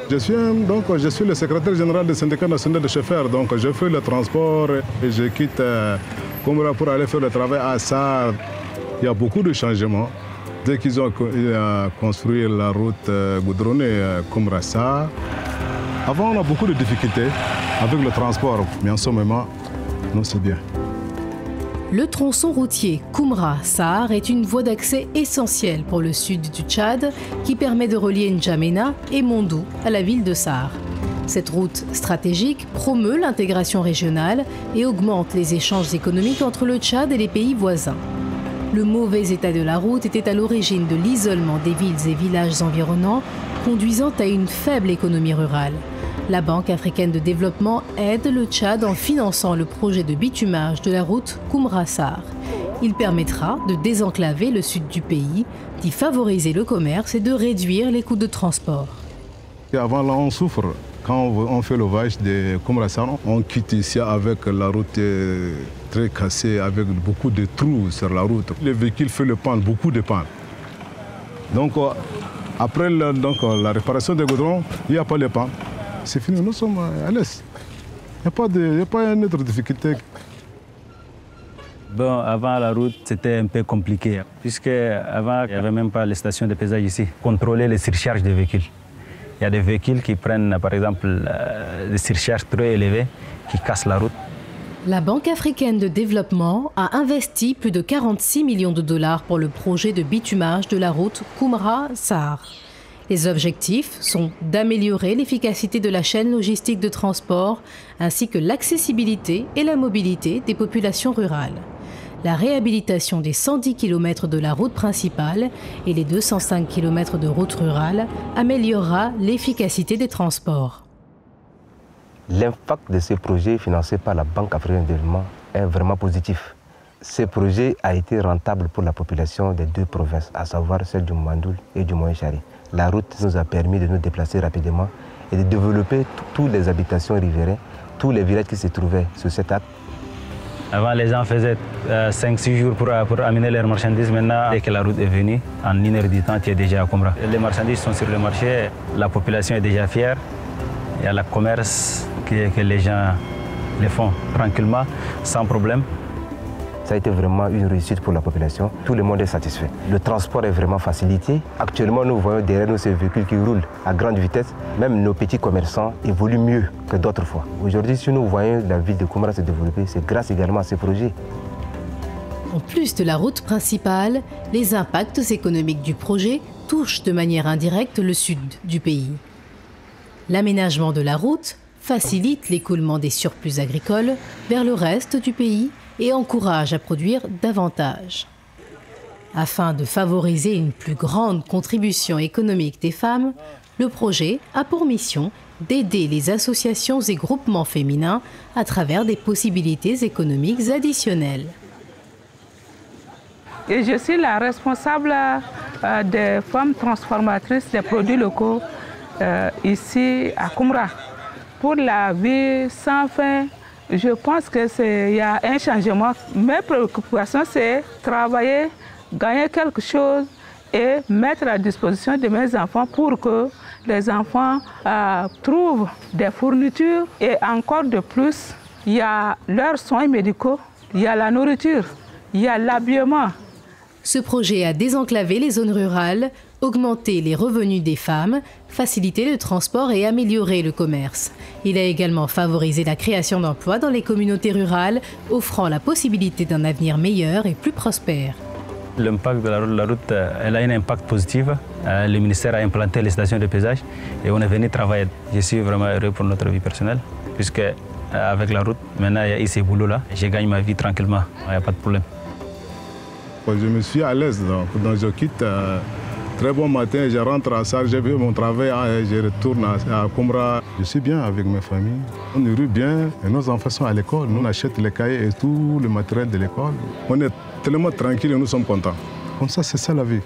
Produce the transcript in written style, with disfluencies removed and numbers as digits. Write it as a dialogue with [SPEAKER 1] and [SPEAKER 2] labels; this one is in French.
[SPEAKER 1] Je suis le secrétaire général du syndicat national des chauffeurs. Donc je fais le transport et je quitte Koumra pour aller faire le travail à Sar. Il y a beaucoup de changements. Dès qu'ils ont construit la route goudronnée Koumra-Sar, avant on a beaucoup de difficultés avec le transport, mais en ce moment, non, c'est bien.
[SPEAKER 2] Le tronçon routier Koumra-Sar est une voie d'accès essentielle pour le sud du Tchad qui permet de relier N'Djamena et Mondou à la ville de Sar. Cette route stratégique promeut l'intégration régionale et augmente les échanges économiques entre le Tchad et les pays voisins. Le mauvais état de la route était à l'origine de l'isolement des villes et villages environnants, conduisant à une faible économie rurale. La Banque africaine de développement aide le Tchad en finançant le projet de bitumage de la route Koumra-Sar. Il permettra de désenclaver le sud du pays, d'y favoriser le commerce et de réduire les coûts de transport.
[SPEAKER 1] Et avant là, on souffre. Quand on fait le voyage de Koumra-Sar, on quitte ici avec la route très cassée, avec beaucoup de trous sur la route. Les véhicules font le panne, beaucoup de panne. Donc après la réparation des goudrons, il n'y a pas de panne. C'est fini, nous sommes à l'aise. Il n'y a pas une autre difficulté.
[SPEAKER 3] Bon, avant la route, c'était un peu compliqué, puisque avant, il n'y avait même pas les stations de pesage ici. Contrôler les surcharges des véhicules. Il y a des véhicules qui prennent, par exemple, des surcharges trop élevées, qui cassent la route.
[SPEAKER 2] La Banque africaine de développement a investi plus de 46 millions de dollars pour le projet de bitumage de la route Koumra-Sar. Les objectifs sont d'améliorer l'efficacité de la chaîne logistique de transport ainsi que l'accessibilité et la mobilité des populations rurales. La réhabilitation des 110 km de la route principale et les 205 km de route rurale améliorera l'efficacité des transports.
[SPEAKER 4] L'impact de ce projet financé par la Banque africaine de développement est vraiment positif. Ce projet a été rentable pour la population des deux provinces, à savoir celle du Mandoul et du Moyen-Chari. La route nous a permis de nous déplacer rapidement et de développer toutes les habitations riveraines, tous les villages qui se trouvaient sur cet axe.
[SPEAKER 3] Avant, les gens faisaient 5-6 jours pour amener leurs marchandises. Maintenant, dès que la route est venue, en 1 heure du temps, tu es déjà à Koumra. Les marchandises sont sur le marché, la population est déjà fière. Il y a le commerce que les gens les font tranquillement, sans problème.
[SPEAKER 4] Ça a été vraiment une réussite pour la population. Tout le monde est satisfait. Le transport est vraiment facilité. Actuellement, nous voyons derrière nous ces véhicules qui roulent à grande vitesse. Même nos petits commerçants évoluent mieux que d'autres fois. Aujourd'hui, si nous voyons la ville de Koumra se développer, c'est grâce également à ces projets.
[SPEAKER 2] En plus de la route principale, les impacts économiques du projet touchent de manière indirecte le sud du pays. L'aménagement de la route facilite l'écoulement des surplus agricoles vers le reste du pays et encourage à produire davantage. Afin de favoriser une plus grande contribution économique des femmes, le projet a pour mission d'aider les associations et groupements féminins à travers des possibilités économiques additionnelles.
[SPEAKER 5] Et je suis la responsable des femmes transformatrices des produits locaux ici à Koumra. Pour la vie sans fin, je pense qu'il y a un changement. Mes préoccupations, c'est travailler, gagner quelque chose et mettre à disposition de mes enfants pour que les enfants trouvent des fournitures. Et encore de plus, il y a leurs soins médicaux, il y a la nourriture, il y a l'habillement.
[SPEAKER 2] Ce projet a désenclavé les zones rurales, augmenté les revenus des femmes, facilité le transport et amélioré le commerce. Il a également favorisé la création d'emplois dans les communautés rurales, offrant la possibilité d'un avenir meilleur et plus prospère.
[SPEAKER 3] L'impact de la route, elle a un impact positif. Le ministère a implanté les stations de pesage et on est venu travailler. Je suis vraiment heureux pour notre vie personnelle, puisque avec la route, maintenant il y a ces boulots-là. Je gagne ma vie tranquillement, il n'y a pas de problème.
[SPEAKER 1] Je me suis à l'aise, donc je quitte. Très bon matin, je rentre à Sar, j'ai fait mon travail, je retourne à Koumra. Je suis bien avec ma famille. On nourrit bien et nos enfants sont à l'école. Nous achetons les cahiers et tout le matériel de l'école. On est tellement tranquille et nous sommes contents. Comme ça, c'est ça la vie.